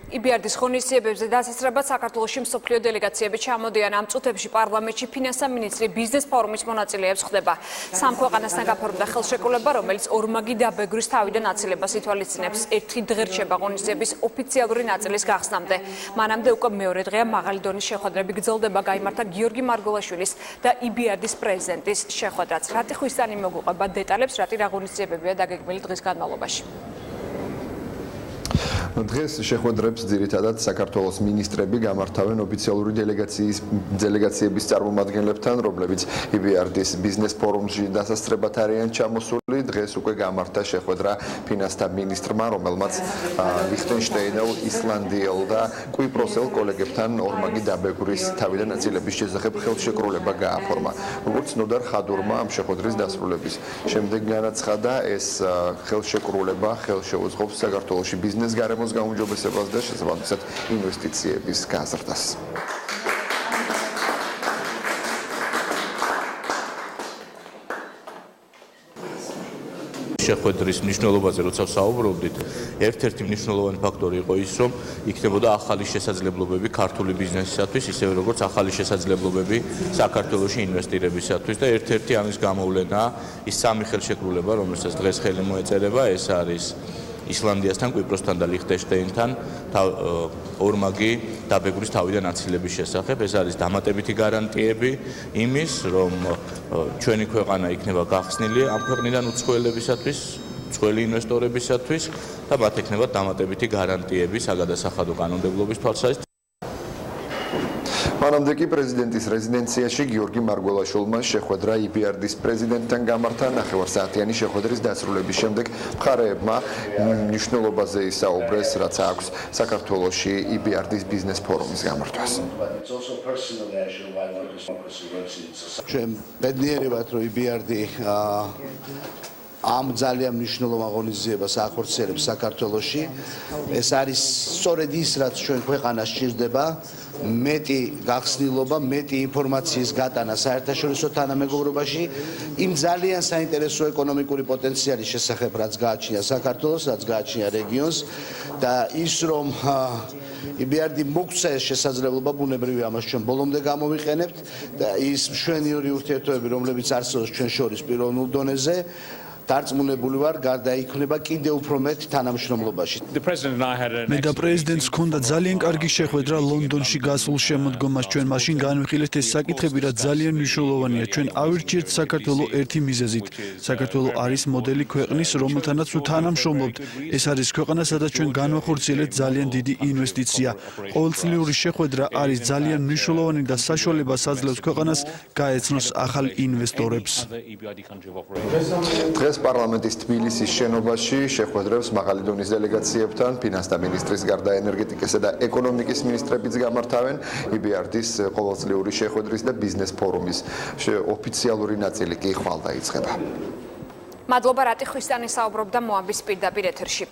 EBRD-ის ღონისძიებებზე დასასწრებად საქართველოში მსოფლიო დელეგაციები ჩამოდიან. ამ წუთებში პარლამენტში ფინანსთა მინისტრი ბიზნეს ფორუმის მონაწილეებს ხდება. სამ ქვეყანასთან გაფორმდა ხელშეკრულება, რომელიც ორმაგი დაბეგვრის თავიდან აცილებას ითვალისწინებს. ერთი დღე რჩება ღონისძიების ოფიციალური ნაწილის გახსნამდე. მანამდე უკვე მეორე დღეა მაღალი დონის შეხვედრები გრძელდება. გაიმართა გიორგი მარგულაშვილის და EBRD-ის პრეზიდენტის შეხვედრაც. რატი ხვისანი მოგვიყვება დეტალებს, რატი რა ღონისძიებებია დაგეგმილი დღის განმავლობაში. დღეს შეხვედრებს ძირითადად საქართველოს მინისტრები გამართავენ ოფიციალური დელეგაციების წარმომადგენლებთან, რომლებიც EBRD-ის ბიზნეს ფორუმში დასასწრებად არიან ჩამოსული. დღეს უკვე გამართა შეხვედრა ფინანსთა მინისტრმა, რომელმაც ლიხტენშტეინელ, ისლანდიელ და კვიპროსელ კოლეგებთან ორმაგი დაბეგვრის თავიდან აწილების შესახებ ხელშეკრულება გააფორმა. როგორც ნოდარ ხადურმა ამ შეხვედრის დასრულების შემდეგ განაცხადა, ეს ხელშეკრულება ხელშეუწყობს საქართველოში ბიზნეს გარემოს გაუმჯობესებას და შესაბამისად ინვესტიციების გაზრდას. შეხვედრის მნიშვნელობაზე როცა ვსაუბრობდით, ერთ-ერთი მნიშვნელოვანი ფაქტორი იყო ის, რომ იქნებოდა ახალი შესაძლებლობები ქართული ბიზნესისათვის, ისევე როგორც ახალი შესაძლებლობები საქართველოში ინვესტირებისათვის და ერთ-ერთი ამის გამოვლენაა ის სამი ხელშეკრულება, რომელსაც დღეს ხელი მოეწერება, ეს არის ისლანდიასთან, კვიპროსთან და ლიხტენშტეინთან ორმაგი დაბეგვრის თავიდან აცილების შესახებ. ეს არის დამატებითი გარანტიები იმის, რომ ჩვენი ქვეყანა იქნება გახსნილი ამ ქვეყნიდან უცხოელებისათვის, უცხოელი ინვესტორებისათვის და მათ ექნება დამატებითი გარანტიები საგადასახადო კანონმდებლობის თვალსაზრისით. მანამდე კი პრეზიდენტის რეზიდენციაში გიორგი მარგველაშვილმა შეხვედრა EBRD-ის პრეზიდენტთან გამართა. ნახევარსაათიანი შეხვედრის დასრულების შემდეგ მხარეებმა მნიშვნელობაზე ისაუბრეს, რაც აქვს საქართველოში EBRD-ის ბიზნეს ფორუმის გამართვას. ჩვენ ბედნიერი ვართ, რომ EBRD ამ ძალიან მნიშვნელოვან ღონისძიებას ახორციელებს საქართველოში. ეს არის სწორედ ის, რაც ჩვენ ქვეყანას სჭირდება. მეტი გახსნილობა, მეტი ინფორმაციის გატანა საერთაშორისო თანამეგობრობაში იმ ძალიან საინტერესო ეკონომიკური პოტენციალის შესახებ, რაც გააჩნია საქართველოს, რაც გააჩნია რეგიონს და ის, რომ EBRD მოგვცა ეს შესაძლებლობა, ბუნებრივია ამას ჩვენ ბოლომდე გამოვიყენებთ და ის მშვენიერი ურთიერთობები, რომლებიც არსებობს ჩვენ შორის პიროვნულ დონეზე, დარწმუნებული ვარ, გარდაიქმნება კიდევ უფრო მეტ თანამშრომლობაში. მე და პრეზიდენტს ჰქონდა ძალიან კარგი შეხვედრა ლონდონში გასულ შემოდგომას. ჩვენ მაშინ განვიხილეთ ეს საკითხები, რაც ძალიან მნიშვნელოვანია. ჩვენ ავირჩიეთ საქართველოს ერთი მიზეზით. საქართველოს არის მოდელი ქვეყნის, რომელთანაც თანამშრომლობთ. ეს არის ქვეყანა, სადაც ჩვენ განვახორციელეთ ძალიან დიდი ინვესტიცია. ყოველწლიური შეხვედრა არის ძალიან მნიშვნელოვანი და საშუალებას აძლევს ქვეყანას გაეცნოს ახალ ინვესტორებს. პარლამენტის თბილისის შენობაში შეხვედრებს მაღალი დონის დელეგაციებთან, ფინანსთა მინისტრის გარდა ენერგეტიკისა და ეკონომიკის მინისტრებიც გამართავენ. EBRD-ის ყოველწლიური შეხვედრის და ბიზნეს ფორუმის ოფიციალური ნაწილი კი ხვალ დაიწყება. მადლობა რატი ხვისანი საუბრობდა მოამბის პირდაპირ ეთერში.